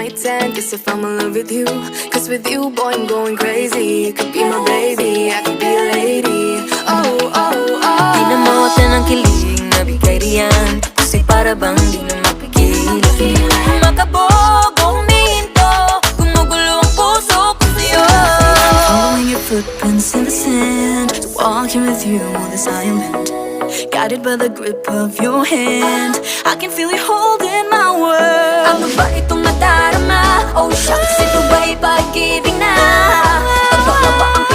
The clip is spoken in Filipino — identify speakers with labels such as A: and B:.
A: might tend, cause if I'm in love with you, cause with you, boy, I'm going crazy. You could be my baby, I could be a lady. Oh, oh, oh.
B: Di na mawatan ang kilig na bigay riyan, kasi para bang di na mapigilan. Makabog o humihinto, gumugulo ang puso ko sa'yo.
C: Following your footprints in the sand, walking with you on this island, guided by the grip of your hand. I can feel you holding my world.
B: Ano ba itong nadarama? Oh shucks, ito ba'y pag-ibig na? Ano ba ang